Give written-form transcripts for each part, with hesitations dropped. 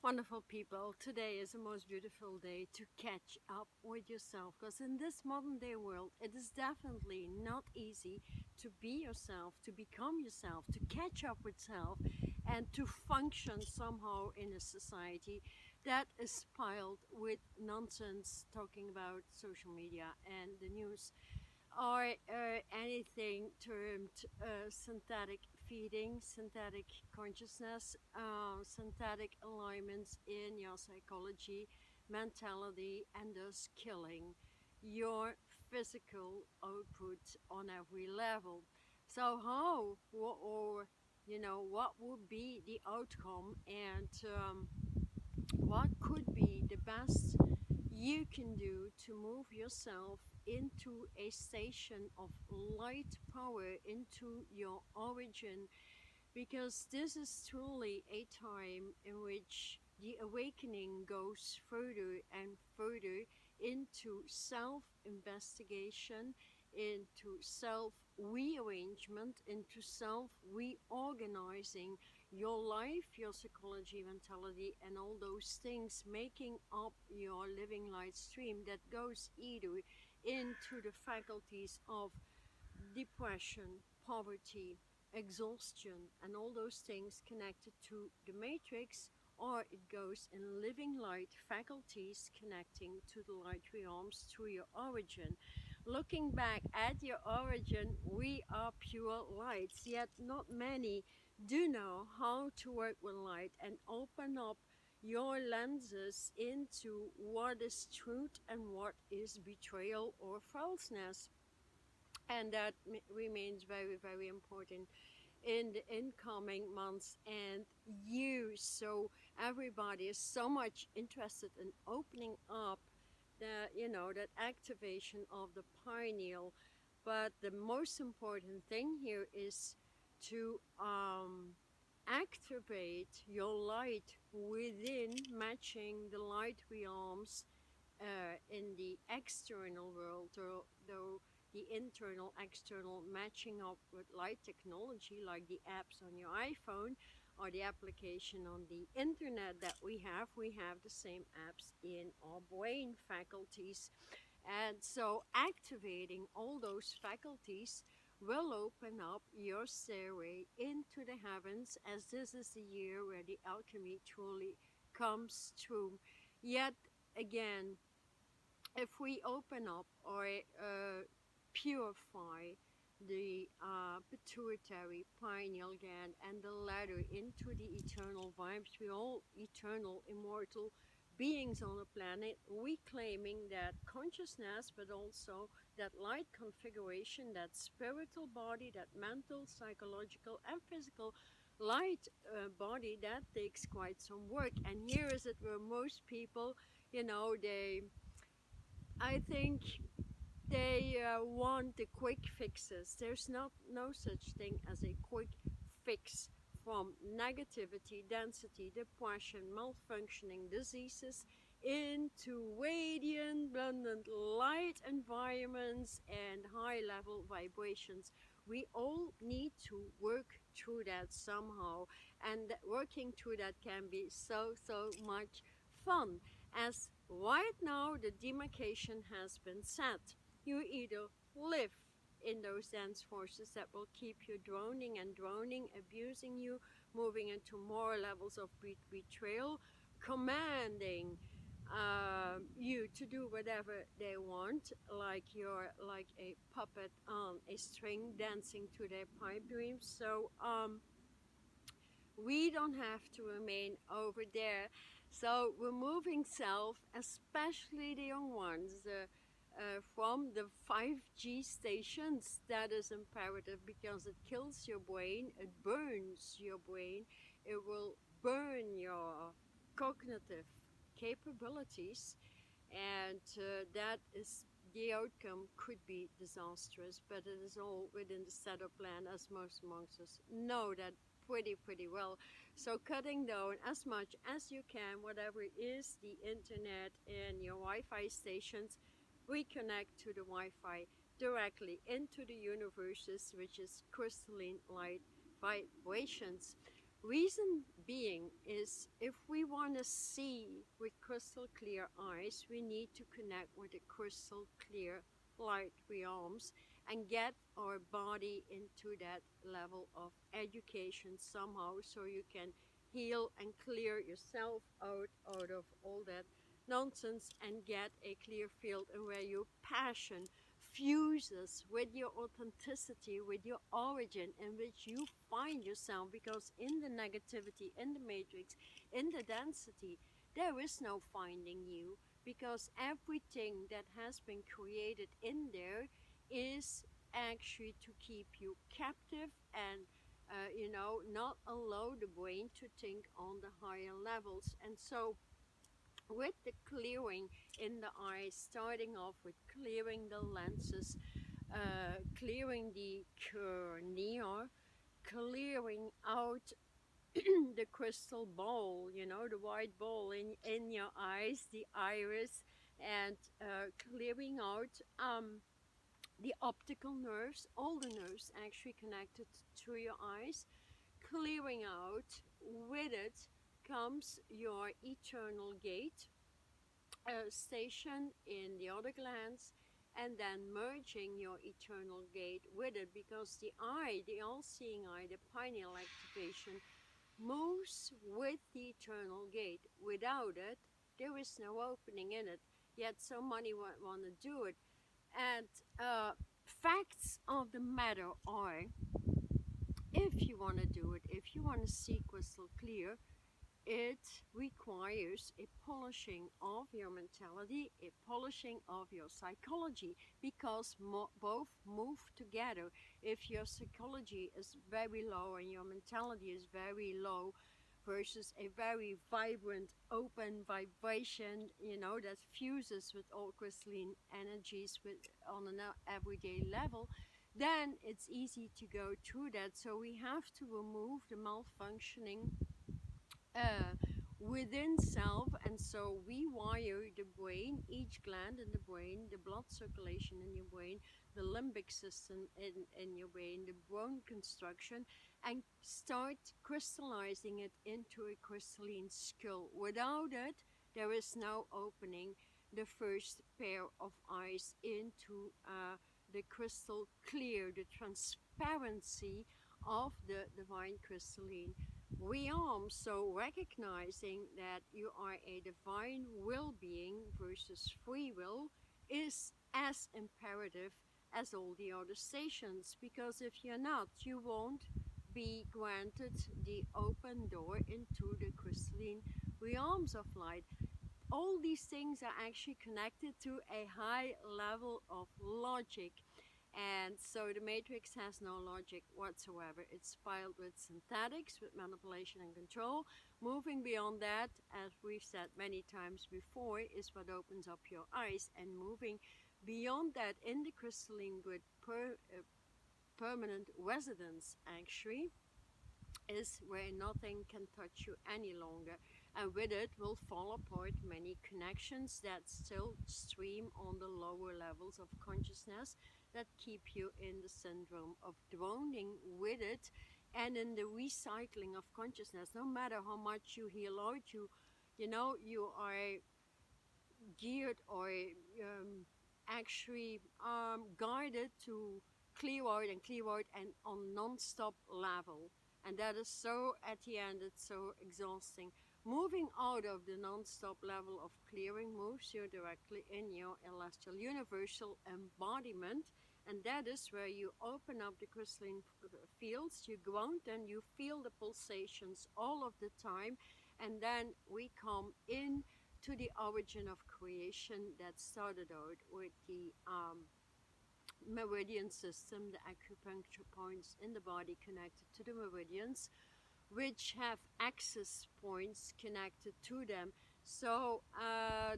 Wonderful people, today is the most beautiful day to catch up with yourself, because in this modern day world it is definitely not easy to be yourself, to become yourself, to catch up with self, and to function somehow in a society that is piled with nonsense, talking about social media and the news, or anything termed synthetic feeding, synthetic consciousness, synthetic alignments in your psychology, mentality, and thus killing your physical output on every level. So how, or what would be the outcome, and what could be the best you can do to move yourself into a station of light power, into your origin, because this is truly a time in which the awakening goes further and further into self-investigation, into self-rearrangement, into self-reorganizing your life, your psychology, mentality, and all those things making up your living light stream that goes either into the faculties of depression, poverty, exhaustion, and all those things connected to the matrix, or it goes in living light faculties connecting to the light realms through your origin. Looking back at your origin, we are pure lights, yet not many do know how to work with light and open up your lenses into what is truth and what is betrayal or falseness. And that remains very, very important in the incoming months and years. So everybody is so much interested in opening up that activation of the pineal. But the most important thing here is to activate your light within, matching the light realms in the external world, though the internal external matching up with light technology, like the apps on your iPhone or the application on the internet that we have the same apps in our brain faculties. And so activating all those faculties will open up your stairway into the heavens, as this is the year where the alchemy truly comes through. Yet again, if we open up or purify the pituitary pineal gland and the ladder into the eternal vibes, we're all eternal, immortal beings on the planet, reclaiming that consciousness, but also that light configuration, that spiritual body, that mental, psychological, and physical light body. That takes quite some work. And here is it where most people, I think they want the quick fixes. There's no such thing as a quick fix from negativity, density, depression, malfunctioning diseases into radiant, abundant light environments and high level vibrations. We all need to work through that somehow, and working through that can be so much fun, as right now the demarcation has been set. You either live in those dense forces that will keep you droning and droning, abusing you, moving into more levels of betrayal, commanding you to do whatever they want, like you're like a puppet on a string dancing to their pipe dreams. So we don't have to remain over there. So removing self, especially the young ones, from the 5G stations, that is imperative, because it kills your brain, it burns your brain, it will burn your cognitive capabilities, and that is the outcome could be disastrous. But it is all within the setup plan, as most amongst us know that pretty well. So cutting down as much as you can whatever is the internet and your Wi-Fi stations, reconnect to the Wi-Fi directly into the universes, which is crystalline light vibrations. Reason being is, if we want to see with crystal clear eyes, we need to connect with the crystal clear light realms and get our body into that level of education somehow, so you can heal and clear yourself out of all that nonsense and get a clear field, and where your passion fuses with your authenticity, with your origin, in which you find yourself. Because in the negativity, in the matrix, in the density, there is no finding you, because everything that has been created in there is actually to keep you captive and not allow the brain to think on the higher levels. And so with the clearing in the eyes, starting off with clearing the lenses, clearing the cornea, clearing out the crystal ball, the white ball in your eyes, the iris, and clearing out the optical nerves, all the nerves actually connected to your eyes, clearing out. With it comes your eternal gate station in the other glands, and then merging your eternal gate with it, because the eye, the all-seeing eye, the pineal activation, moves with the eternal gate. Without it, there is no opening in it. Yet so many want to do it. And facts of the matter are, if you want to do it, if you want to see crystal clear, it requires a polishing of your mentality, a polishing of your psychology, because both move together. If your psychology is very low and your mentality is very low, versus a very vibrant, open vibration, that fuses with all crystalline energies on an everyday level, then it's easy to go through that. So we have to remove the malfunctioning uh, within self, and so rewire the brain, each gland in the brain, the blood circulation in your brain, the limbic system in your brain, the bone construction, and start crystallizing it into a crystalline skull. Without it, there is no opening the first pair of eyes into the crystal clear, the transparency of the divine crystalline realm. So recognizing that you are a divine will being versus free will is as imperative as all the other stations, because if you're not, you won't be granted the open door into the crystalline realms of light. All these things are actually connected to a high level of logic. And so the matrix has no logic whatsoever. It's filled with synthetics, with manipulation and control. Moving beyond that, as we've said many times before, is what opens up your eyes. And moving beyond that in the crystalline grid, permanent residence actually, is where nothing can touch you any longer. And with it will fall apart many connections that still stream on the lower levels of consciousness, that keep you in the syndrome of drowning with it, and in the recycling of consciousness. No matter how much you heal out, you are geared or actually guided to clear out and on non-stop level. And that is so, at the end, it's so exhausting. Moving out of the non-stop level of clearing moves you directly in your celestial universal embodiment. And that is where you open up the crystalline fields, you ground and you feel the pulsations all of the time. And then we come in to the origin of creation that started out with the meridian system, the acupuncture points in the body connected to the meridians, which have access points connected to them. So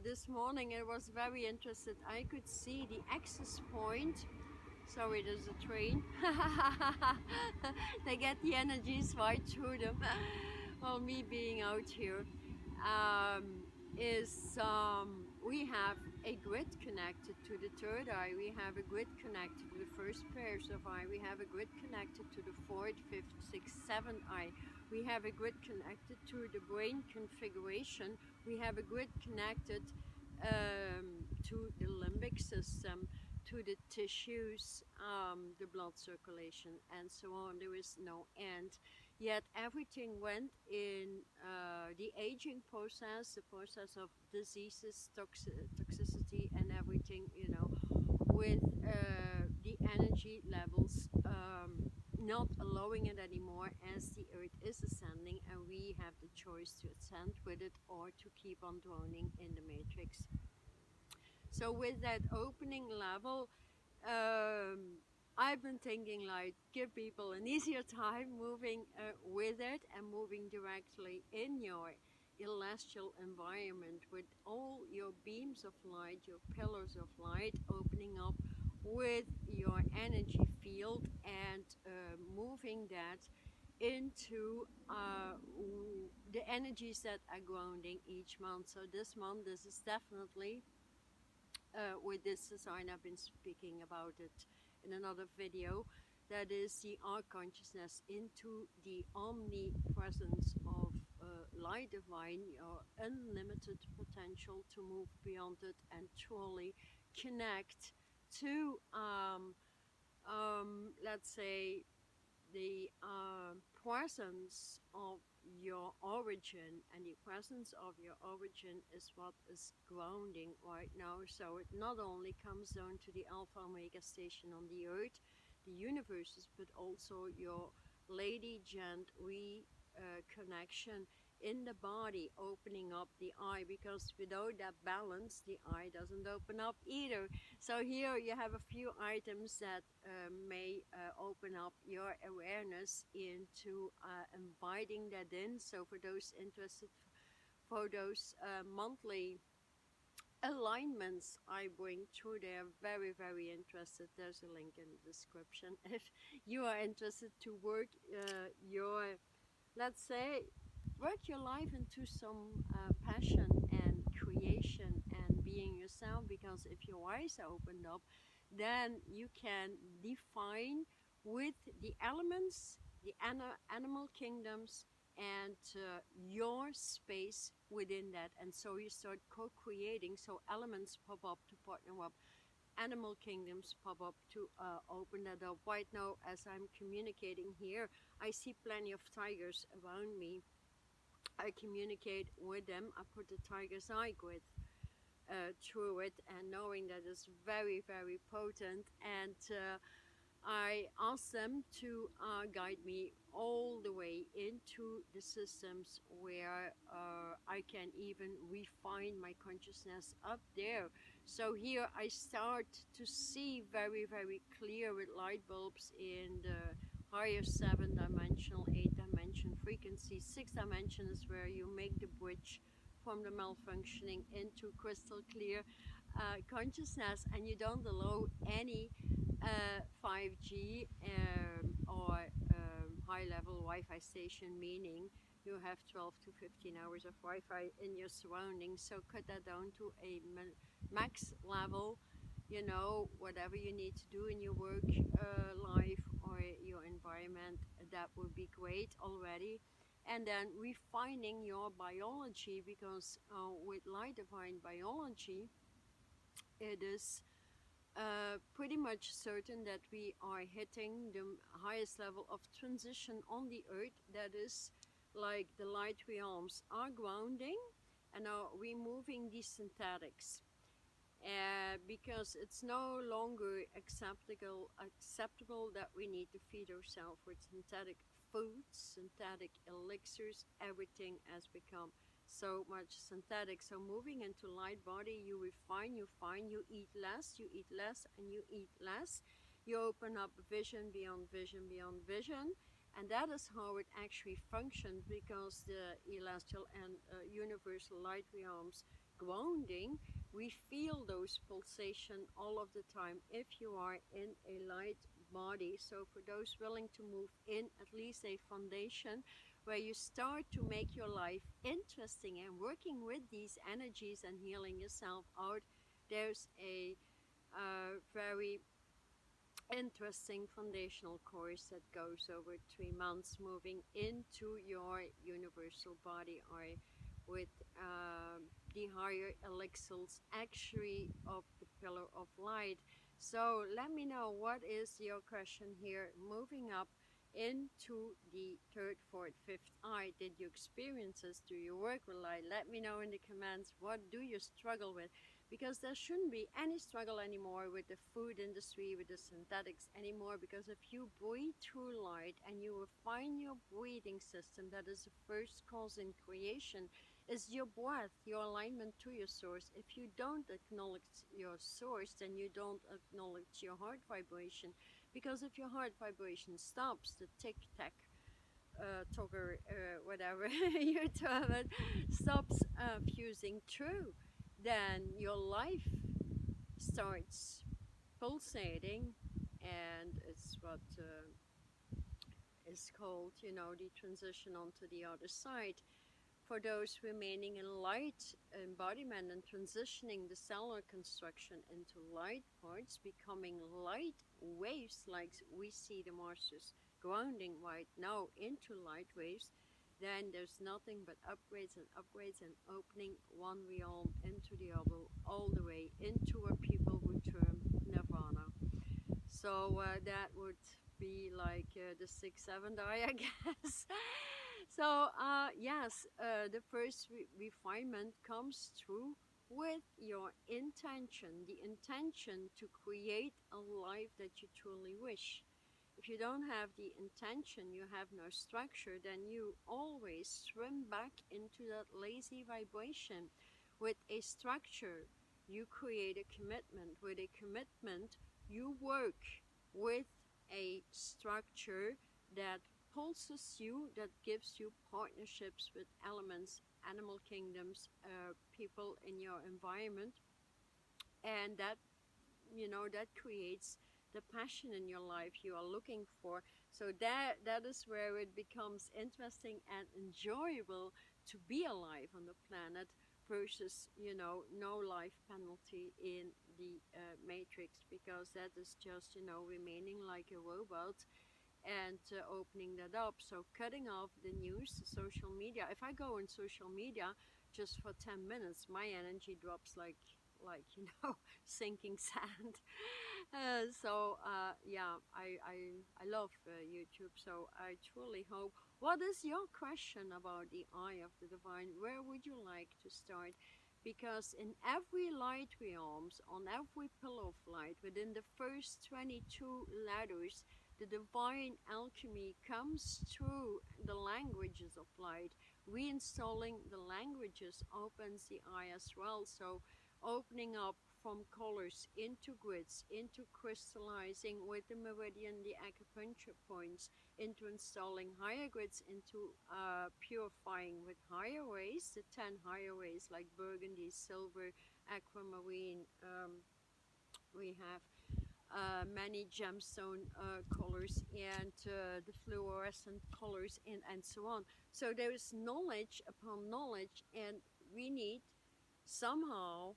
this morning I was very interested. I could see the access point. Sorry, there's a train. They get the energies right through them. Well, me being out here we have a grid connected to the third eye. We have a grid connected to the first pairs of eye. We have a grid connected to the fourth, fifth, sixth, seventh eye. We have a grid connected to the brain configuration. We have a grid connected to the limbic system, to the tissues, the blood circulation, and so on. There is no end. Yet everything went in the aging process, the process of diseases, toxicity, and everything, you know, with the energy levels not allowing it anymore as the earth is ascending, and we have the choice to ascend with it or to keep on droning in the matrix. So with that opening level, I've been thinking like give people an easier time moving with it and moving directly in your celestial environment with all your beams of light, your pillars of light opening up with your energy field and moving that into the energies that are grounding each month. So this month, this is definitely with this design, I've been speaking about it in another video, that is the art consciousness into the omnipresence of light divine, your unlimited potential to move beyond it and truly connect to let's say the presence of your origin, and the presence of your origin is what is grounding right now. So it not only comes down to the alpha omega station on the earth, the universes, but also your lady gent connection in the body, opening up the eye, because without that balance the eye doesn't open up either. So here you have a few items that may open up your awareness into inviting that in. So for those interested, for those monthly alignments I bring through, they're very, very interested. There's a link in the description if you are interested to work your, let's say, work your life into some passion and creation and being yourself. Because if your eyes are opened up, then you can define with the elements, the animal kingdoms, and your space within that. And so you start co-creating. So elements pop up to partner up, animal kingdoms pop up to open that up. Right now, as I'm communicating here, I see plenty of tigers around me. I communicate with them. I put the tiger's eye grid through it, and knowing that it's very, very potent. And I ask them to guide me all the way into the systems where I can even refine my consciousness up there. So here I start to see very, very clear with light bulbs in the higher 7-dimensional, 8-dimension frequency. 6 dimension is where you make the bridge from the malfunctioning into crystal clear consciousness, and you don't allow any 5G or high-level Wi-Fi station, meaning you have 12 to 15 hours of Wi-Fi in your surroundings. So cut that down to a max level, you know, whatever you need to do in your work life or your environment, that would be great already. And then refining your biology, because with light divine biology, it is pretty much certain that we are hitting the highest level of transition on the earth. That is like the light realms are grounding and are removing the synthetics. Because it's no longer acceptable that we need to feed ourselves with synthetic foods, synthetic elixirs. Everything has become so much synthetic. So moving into light body, you refine, you find, you eat less, and you eat less. You open up vision beyond vision beyond vision. And that is how it actually functions, because the celestial and universal light realms grounding, we feel those pulsation all of the time if you are in a light body. So for those willing to move in at least a foundation where you start to make your life interesting and working with these energies and healing yourself out, there's a very interesting foundational course that goes over 3 months, moving into your universal body or with the higher elixirs actually of the pillar of light. So let me know, what is your question here? Moving up into the third, fourth, fifth eye, did you experience this? Do you work with light? Let me know in the comments, what do you struggle with? Because there shouldn't be any struggle anymore with the food industry, with the synthetics anymore, because if you breathe through light and you will find your breathing system, that is the first cause in creation, is your breath, your alignment to your source. If you don't acknowledge your source, then you don't acknowledge your heart vibration, because if your heart vibration stops, the tick-tack togger, whatever you term it, stops fusing through, then your life starts pulsating, and it's what is called, the transition onto the other side. For those remaining in light embodiment and transitioning the cellular construction into light parts, becoming light waves like we see the masters grounding right now into light waves, then there's nothing but upgrades and upgrades and opening one realm into the other, all the way into what people would term nirvana. So that would be like the sixth, seventh eye, I guess. So yes, the first refinement comes through with your intention, the intention to create a life that you truly wish. If you don't have the intention, you have no structure, then you always swim back into that lazy vibration. With a structure, you create a commitment. With a commitment, you work with a structure that pulses you, that gives you partnerships with elements, animal kingdoms, people in your environment, and that creates the passion in your life you are looking for. So that is where it becomes interesting and enjoyable to be alive on the planet versus no life penalty in the matrix, because that is just remaining like a robot and opening that up. So cutting off the news, social media. If I go on social media just for 10 minutes, my energy drops like sinking sand. Yeah, I love YouTube. So I truly hope. What is your question about the eye of the divine? Where would you like to start? Because in every light realms, on every pillar of light, within the first 22 letters, the divine alchemy comes through the languages of light. Reinstalling the languages opens the eye as well. So opening up from colors into grids, into crystallizing with the meridian, the acupuncture points, into installing higher grids, into purifying with higher rays, the 10 higher rays like burgundy, silver, aquamarine. We have many gemstone colors and the fluorescent colors and so on. So there is knowledge upon knowledge, and we need somehow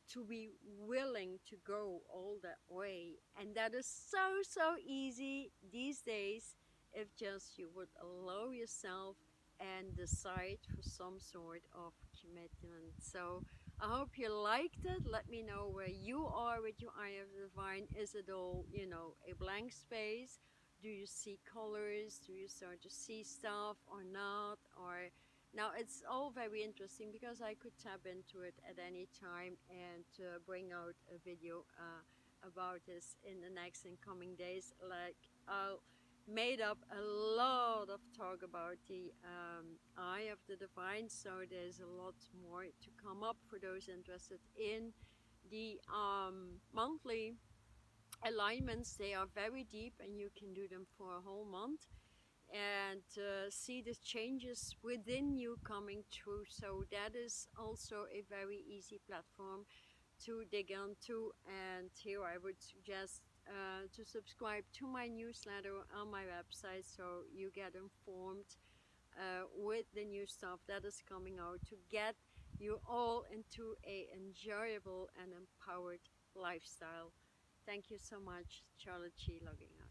to be willing to go all that way. And that is so easy these days if just you would allow yourself and decide for some sort of commitment. So I hope you liked it. Let me know where you are with your eye of the divine. Is it all, a blank space? Do you see colors? Do you start to see stuff or not? Or now it's all very interesting because I could tap into it at any time and bring out a video about this in the next and coming days. Like I'll made up a lot of talk about the eye of the divine, so there's a lot more to come up for those interested in the monthly alignments. They are very deep and you can do them for a whole month and see the changes within you coming through. So that is also a very easy platform to dig into. And here I would suggest to subscribe to my newsletter on my website so you get informed with the new stuff that is coming out to get you all into a enjoyable and empowered lifestyle. Thank you so much, Charlotte Chi, logging out.